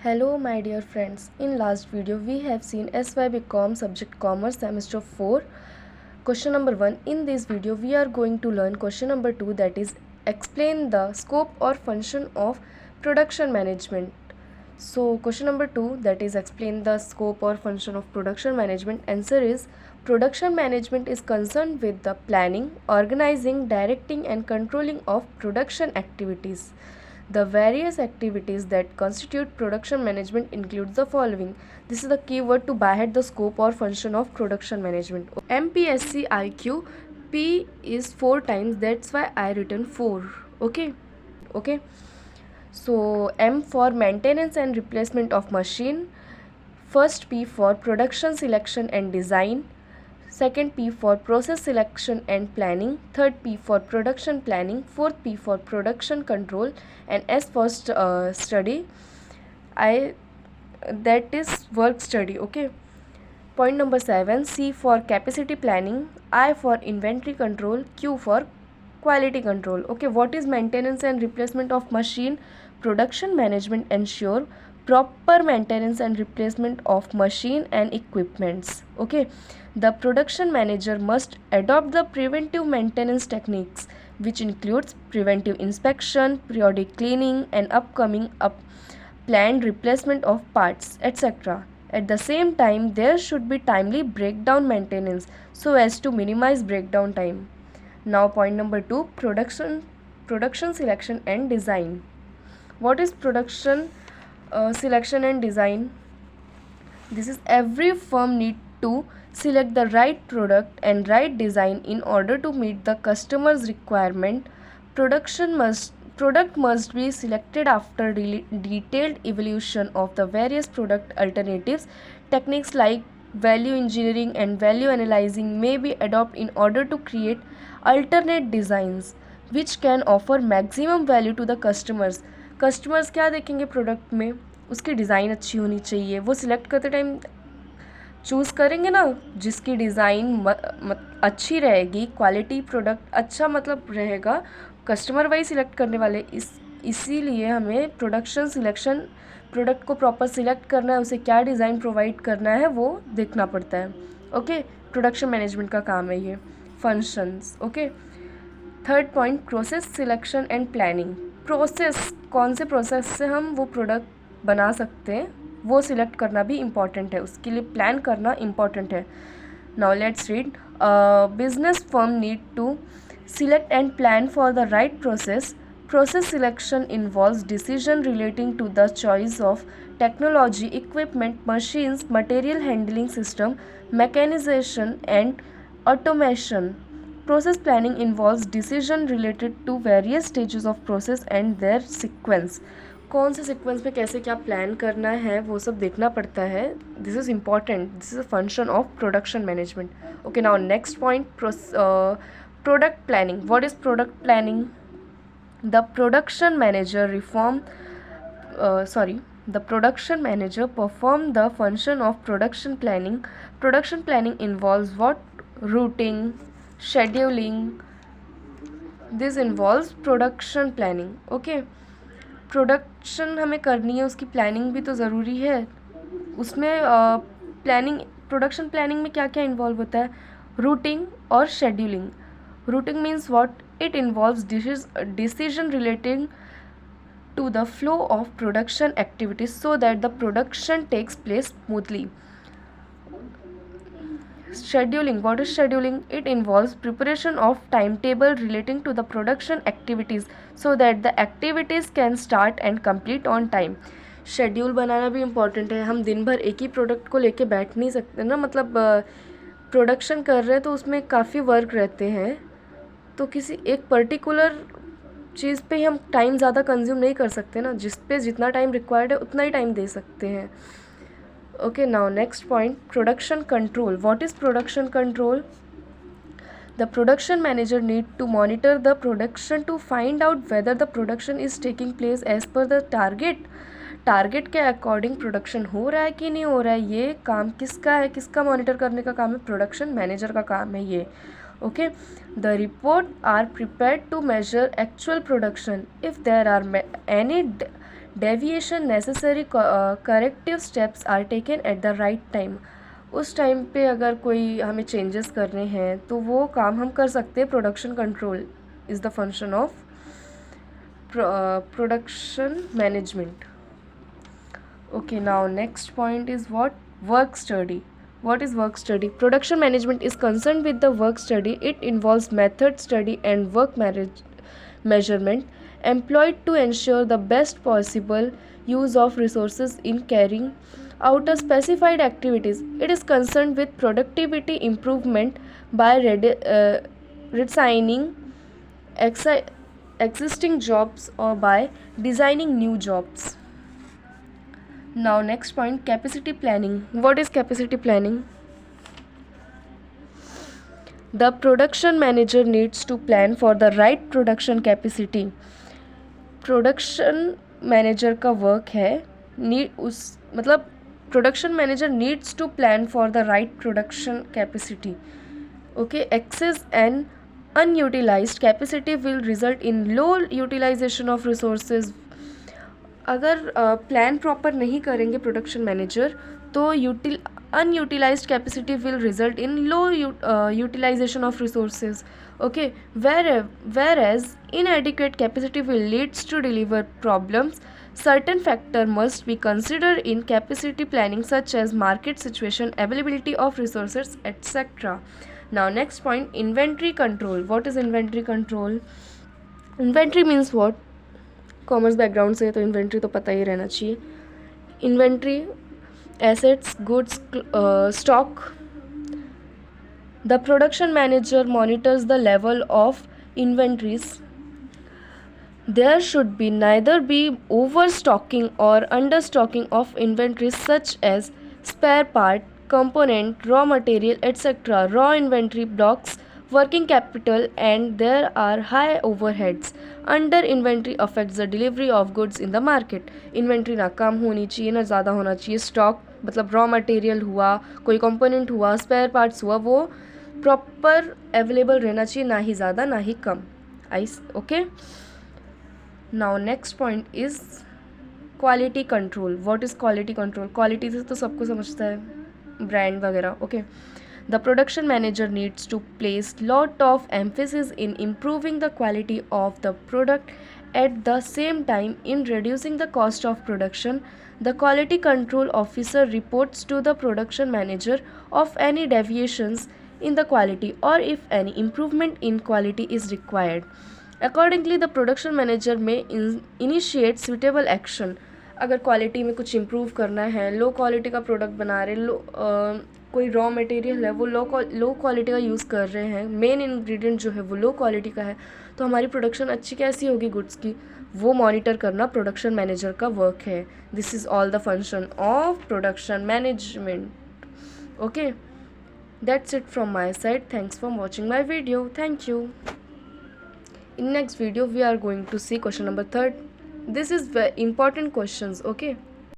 Hello my dear friends, in last video we have seen SYBCom subject commerce semester 4 question number 1. In this video we are going to learn question number 2, that is explain the scope or function of production management. So question number 2, that is explain the scope or function of production management. Answer is production management is concerned with the planning, organizing, directing and controlling of production activities. The various activities that constitute production management include the following. This is the keyword to byhead the scope or function of production management. MPSC IQ P is 4 times, that's why I written 4. Okay. So M for maintenance and replacement of machine. First P for production selection and design. Second P for process selection and planning. Third P for production planning. Fourth P for production control, and S for study. That is work study. Okay. Point number 7, C for capacity planning, I for inventory control, Q for quality control. Okay, what is maintenance and replacement of machine? Production management ensure proper maintenance and replacement of machine and equipments. Okay, the production manager must adopt the preventive maintenance techniques, which includes preventive inspection, periodic cleaning and planned replacement of parts, etc. At the same time, there should be timely breakdown maintenance so as to minimize breakdown time. Now point number 2, production selection and design. What is production selection and design? This is every firm need to select the right product and right design in order to meet the customer's requirement. Product must be selected after detailed evaluation of the various product alternatives. Techniques like value engineering and value analyzing may be adopted in order to create alternate designs which can offer maximum value to the customers. Customers क्या देखेंगे product में? उसकी design अच्छी होनी चाहिए. वो select करते time choose करेंगे ना जिसकी डिज़ाइन अच्छी रहेगी, क्वालिटी प्रोडक्ट अच्छा मतलब रहेगा, कस्टमर वही सिलेक्ट करने वाले. इसीलिए हमें प्रोडक्शन सिलेक्शन, प्रोडक्ट को प्रॉपर सिलेक्ट करना है, उसे क्या डिज़ाइन प्रोवाइड करना है वो देखना पड़ता है. ओके, प्रोडक्शन मैनेजमेंट का काम है ये. Functions. Okay. Third point, process selection and planning. Process, कौन से प्रोसेस से हम वो प्रोडक्ट बना सकते हैं वो सिलेक्ट करना भी इम्पॉर्टेंट है, उसके लिए प्लान करना इम्पॉर्टेंट है. Now let's read. Business firm need to select and plan for the right process. Process selection involves decision relating to the choice of technology, equipment, machines, material handling system, mechanization and automation. Process planning involves decision related to various stages of process and their sequence. कौन से sequence में कैसे क्या plan करना है वो सब देखना पड़ता है. This is important. This is a function of production management. Okay, now next point, product planning. What is product planning? The production manager perform the function of production planning. Production planning involves what? Routing, scheduling. This involves production planning. Okay, production हमें करनी है, उसकी planning भी तो ज़रूरी है. उसमें planning, production planning में क्या क्या इन्वॉल्व होता है? रूटिंग और scheduling. Routing means what? It involves decision relating to the flow of production activities so that the production takes place smoothly. Scheduling. What is scheduling? It involves preparation of timetable relating to the production activities so that the activities can start and complete on time. Schedule बनाना भी important है. हम दिन भर एक ही product को लेके बैठ नहीं सकते ना, मतलब प्रोडक्शन कर रहे हैं तो उसमें काफ़ी वर्क रहते हैं, तो किसी एक पर्टिकुलर चीज़ पे हम टाइम ज़्यादा कंज्यूम नहीं कर सकते ना. जिस पे जितना टाइम रिक्वायर्ड है उतना ही टाइम दे सकते हैं. Okay, now next point, production control. What is production control? The production manager need to monitor the production to find out whether the production is taking place as per the target के according production हो रहा है कि नहीं हो रहा है. ये काम किसका है? किसका मॉनिटर करने का काम है? प्रोडक्शन मैनेजर का काम है ये. Okay, the report are prepared to measure actual production. If there are any deviation necessary corrective steps are taken at the right time. उस टाइम पे अगर कोई हमें चेंजेस करने हैं तो वो काम हम कर सकते हैं. Production control is the function of production management. Okay, now next point is what? Work study. What is work study? Production management is concerned with the work study. It involves method study and work measurement employed to ensure the best possible use of resources in carrying out a specified activities. It is concerned with productivity improvement by redesigning existing jobs or by designing new jobs. Now next point, capacity planning. What is capacity planning? The production manager needs to plan for the right production capacity. Production manager का work है production manager needs to plan for the right production capacity. Okay, excess and unutilized capacity will result in low utilization of resources. अगर plan proper नहीं करेंगे production manager तो unutilized capacity will result in low utilization of resources. Okay, whereas inadequate capacity will leads to deliver problems. Certain factor must be considered in capacity planning such as market situation, availability of resources, etc. Now next point, inventory control. What is inventory control? Inventory means what? Commerce background से तो inventory तो पता ही रहना चाहिए. Inventory, assets, goods, stock. The production manager monitors the level of inventories. There should be neither be overstocking or understocking of inventories such as spare part, component, raw material, etc. Raw inventory blocks working capital and there are high overheads. Under inventory affects the delivery of goods in the market. Inventory ना कम होनी चाहिए ना ज़्यादा होना चाहिए. Stock मतलब raw material हुआ, कोई कंपोनेंट हुआ, स्पेयर पार्ट्स हुआ, वो प्रॉपर अवेलेबल रहना चाहिए, ना ही ज़्यादा ना ही कम. Okay. Now next point is quality control. What is quality control? Quality से तो सबको समझता है, ब्रांड वगैरह. Okay. The production manager needs to place lot of emphasis in improving the quality of the product at the same time in reducing the cost of production. The quality control officer reports to the production manager of any deviations in the quality or if any improvement in quality is required. Accordingly, the production manager may initiate suitable action. अगर quality में कुछ improve करना है, low quality का product बना रहे, कोई raw material है वो लो क्वालिटी का यूज़ कर रहे हैं, मेन इंग्रेडिएंट जो है वो लो क्वालिटी का है, तो हमारी प्रोडक्शन अच्छी कैसी होगी गुड्स की, वो मॉनिटर करना प्रोडक्शन मैनेजर का वर्क है. This is all the function of production management. Okay, that's it from my side. Thanks for watching my video. Thank you. In next video we are going to see question number 3. This is very important questions. Okay.